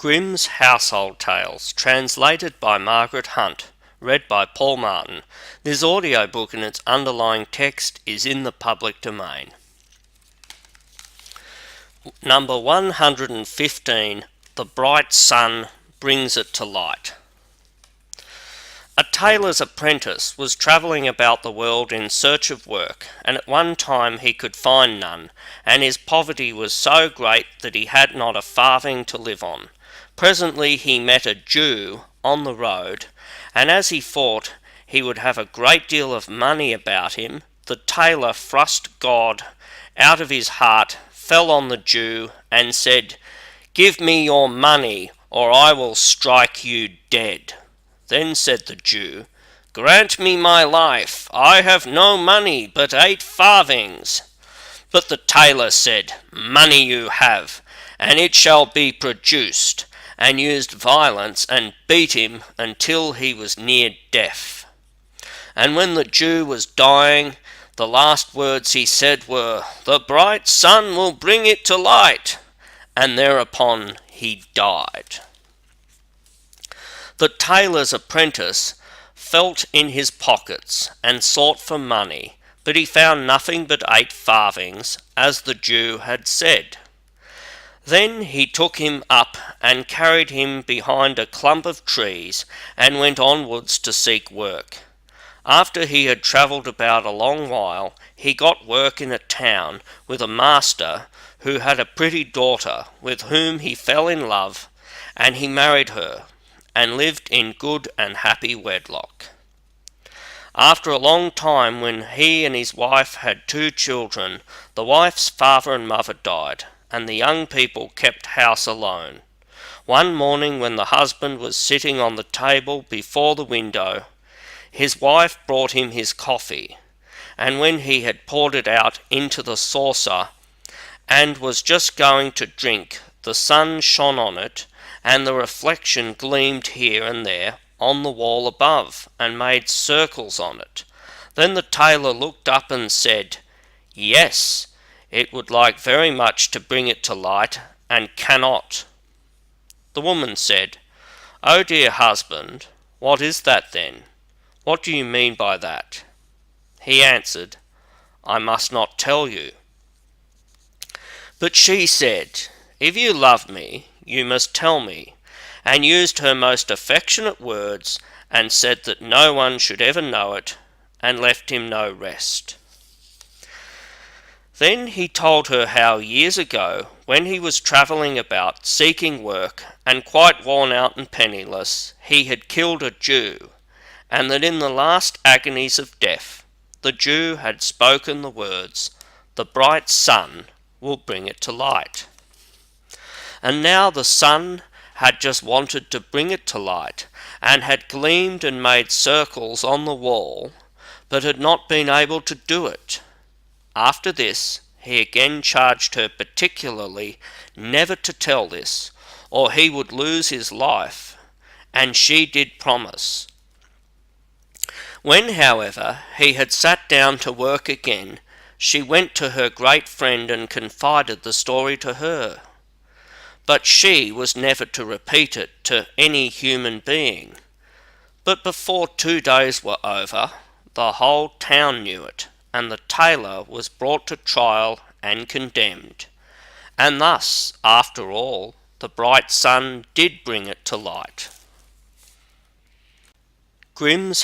Grimm's Household Tales, translated by Margaret Hunt, read by Paul Martin. This audiobook and its underlying text is in the public domain. Number 115, The Bright Sun Brings It to Light. A tailor's apprentice was travelling about the world in search of work, and at one time he could find none, and his poverty was so great that he had not a farthing to live on. Presently he met a Jew on the road, and as he thought he would have a great deal of money about him, the tailor thrust God out of his heart, fell on the Jew, and said, "Give me your money, or I will strike you dead." Then said the Jew, "Grant me my life, I have no money but 8 farthings. But the tailor said, "Money you have, and it shall be produced," and used violence and beat him until he was near death. And when the Jew was dying, the last words he said were, "The bright sun will bring it to light," and thereupon he died. The tailor's apprentice felt in his pockets and sought for money, but he found nothing but 8 farthings, as the Jew had said. Then he took him up and carried him behind a clump of trees, and went onwards to seek work. After he had travelled about a long while, he got work in a town with a master who had a pretty daughter, with whom he fell in love, and he married her, and lived in good and happy wedlock. After a long time, when he and his wife had 2 children, the wife's father and mother died, and the young people kept house alone. One morning, when the husband was sitting on the table before the window, his wife brought him his coffee, and when he had poured it out into the saucer and was just going to drink, the sun shone on it, and the reflection gleamed here and there on the wall above, and made circles on it. Then the tailor looked up and said, "Yes, it would like very much to bring it to light, and cannot." The woman said, "Oh dear husband, what is that then? What do you mean by that?" He answered, "I must not tell you." But she said, "If you love me, you must tell me," and used her most affectionate words, and said that no one should ever know it, and left him no rest. Then he told her how years ago, when he was travelling about seeking work, and quite worn out and penniless, he had killed a Jew, and that in the last agonies of death, the Jew had spoken the words, "The bright sun will bring it to light." And now the sun had just wanted to bring it to light, and had gleamed and made circles on the wall, but had not been able to do it. After this, he again charged her particularly never to tell this, or he would lose his life, and she did promise. When, however, he had sat down to work again, she went to her great friend and confided the story to her. But she was never to repeat it to any human being. But before 2 days were over, the whole town knew it, and the tailor was brought to trial and condemned. And thus, after all, the bright sun did bring it to light. Grimm's